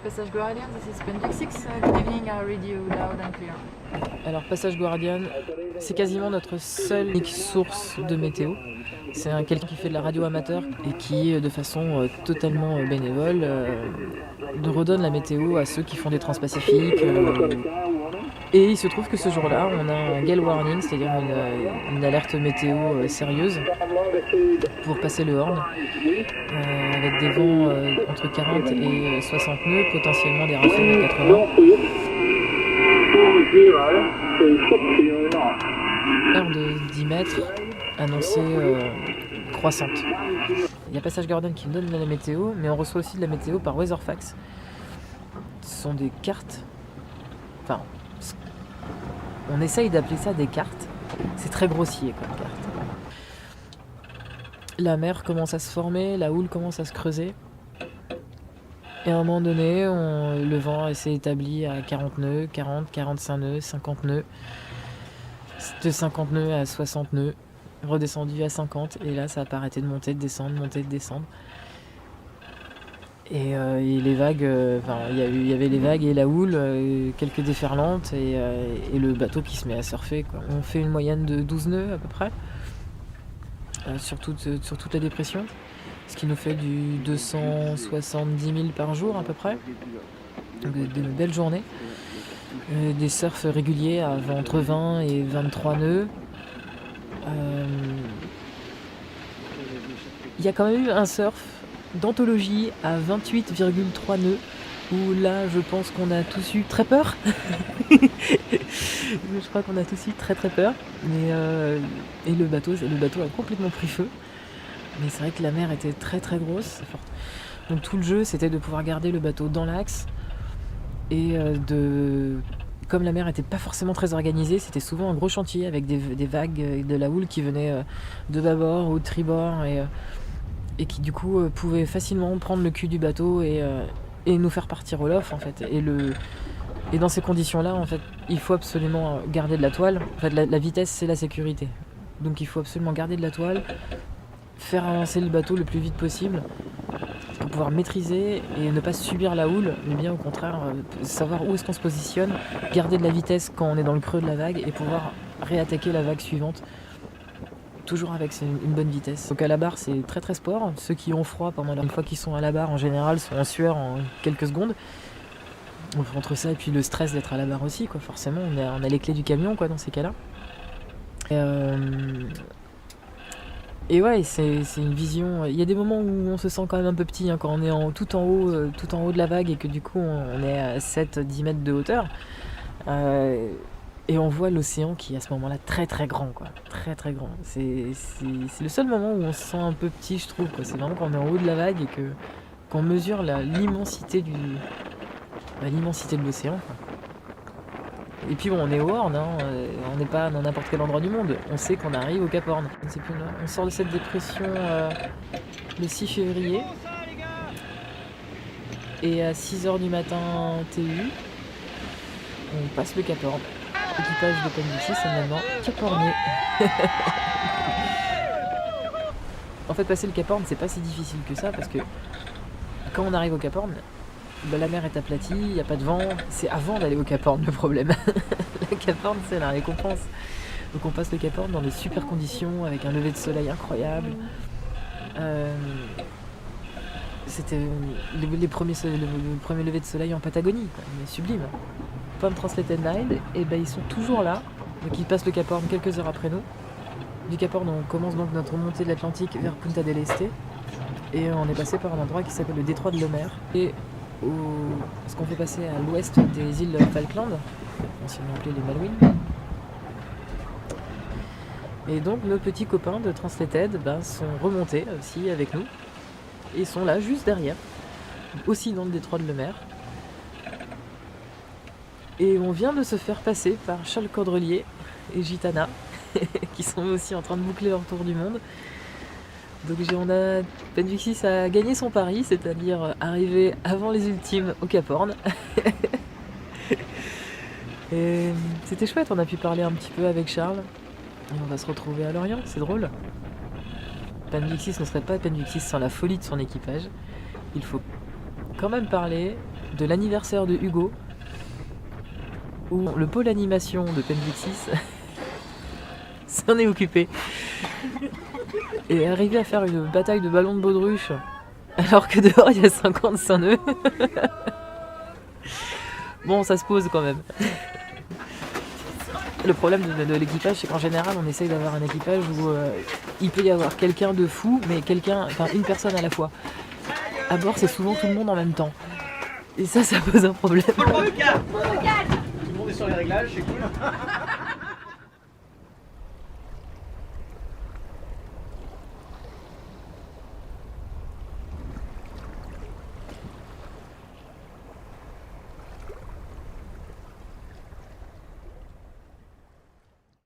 Passage Guardian, this is Bendix 6. Good evening, I read you loud and clear. Alors, Passage Guardian, c'est quasiment notre seule source de météo. C'est quelqu'un qui fait de la radio amateur et qui, de façon totalement bénévole, redonne la météo à ceux qui font des transpacifiques. Et il se trouve que ce jour-là, on a un gale warning, c'est-à-dire une alerte météo sérieuse pour passer le Horn, avec des vents entre 40 et 60 nœuds, potentiellement des rafales à 80. Air de 10 mètres, annoncée croissante. Il y a Passage Guardian qui nous donne la météo, mais on reçoit aussi de la météo par Weatherfax. Ce sont des cartes, enfin, on essaye d'appeler ça des cartes. C'est très grossier comme carte. La mer commence à se former, la houle commence à se creuser. Et à un moment donné, le vent s'est établi à 40 nœuds, 40, 45 nœuds, 50 nœuds. De 50 nœuds à 60 nœuds, redescendu à 50. Et là, ça n'a pas arrêté de monter, de descendre, monter, de descendre. Et les vagues, il y avait les vagues et la houle, quelques déferlantes et le bateau qui se met à surfer, quoi. On fait une moyenne de 12 nœuds à peu près, sur toute la dépression, ce qui nous fait du 270 000 par jour à peu près, donc de belles journées. Des surfs réguliers entre 20 et 23 nœuds. Il y a quand même eu un surf d'anthologie à 28,3 nœuds, où là je pense qu'on a tous eu très peur. Je crois qu'on a tous eu très très peur. Et le bateau a complètement pris feu. Mais c'est vrai que la mer était très très grosse. Donc tout le jeu c'était de pouvoir garder le bateau dans l'axe. Et comme la mer n'était pas forcément très organisée, c'était souvent un gros chantier avec des vagues et de la houle qui venaient de bâbord ou de tribord et qui du coup pouvaient facilement prendre le cul du bateau et nous faire partir au lof en fait. Et dans ces conditions-là, en fait, il faut absolument garder de la toile. En fait, la vitesse, c'est la sécurité. Donc il faut absolument garder de la toile, faire avancer le bateau le plus vite possible pour pouvoir maîtriser et ne pas subir la houle, mais bien au contraire savoir où est-ce qu'on se positionne, garder de la vitesse quand on est dans le creux de la vague et pouvoir réattaquer la vague suivante, toujours avec une bonne vitesse. Donc à la barre c'est très très sport. Ceux qui ont froid une fois qu'ils sont à la barre en général sont en sueur en quelques secondes. Entre ça et puis le stress d'être à la barre aussi, quoi. Forcément on a les clés du camion, quoi, dans ces cas-là. Et ouais, c'est une vision. Il y a des moments où on se sent quand même un peu petit, hein, quand on est tout en haut de la vague et que du coup on est à 7-10 mètres de hauteur. Et on voit l'océan qui est à ce moment-là très très grand, quoi. Très très grand. C'est le seul moment où on se sent un peu petit, je trouve, quoi. C'est vraiment quand on est en haut de la vague et qu'on mesure l'immensité de l'océan, quoi. Et puis bon, on est au Horn, hein, on n'est pas dans n'importe quel endroit du monde. On sait qu'on arrive au Cap Horn. On sort de cette dépression le 6 février. Et à 6h du matin TU, on passe le Cap Horn. L'équipage de Penn c'est maintenant Cap Hornier. En fait, passer le Cap Horn, c'est pas si difficile que ça, parce que quand on arrive au Cap Horn, la mer est aplatie, il n'y a pas de vent. C'est avant d'aller au Cap Horn le problème. Le Cap Horn, c'est la récompense. Donc on passe le Cap Horn dans des super conditions, avec un lever de soleil incroyable. C'était le premier lever de soleil en Patagonie, quoi. Mais sublime. Pomme Translated Line, et ben ils sont toujours là. Donc ils passent le Cap Horn quelques heures après nous. Du Cap Horn, on commence donc notre montée de l'Atlantique vers Punta del Este. Et on est passé par un endroit qui s'appelle le détroit de Lemaire. Et ce qu'on fait passer à l'ouest des îles Falkland, anciennement appelées les Malouines. Et donc nos petits copains de Translated sont remontés aussi avec nous. Et sont là juste derrière, aussi dans le détroit de Lemaire. Et on vient de se faire passer par Charles Cordelier et Gitana, qui sont aussi en train de boucler leur tour du monde. Donc Penvixis a gagné son pari, c'est-à-dire arriver avant les ultimes au Cap Horn. Et c'était chouette, on a pu parler un petit peu avec Charles. Et on va se retrouver à Lorient, c'est drôle. Penvixis ne serait pas Penvixis sans la folie de son équipage. Il faut quand même parler de l'anniversaire de Hugo, où le pôle animation de Penvixis s'en est occupé et est arrivé à faire une bataille de ballons de baudruche alors que dehors il y a 55 nœuds. Bon, ça se pose quand même. Le problème de l'équipage, c'est qu'en général, on essaye d'avoir un équipage où il peut y avoir quelqu'un de fou, mais une personne à la fois. À bord, c'est souvent tout le monde en même temps. Et ça pose un problème. Tout le monde est sur les réglages, c'est cool.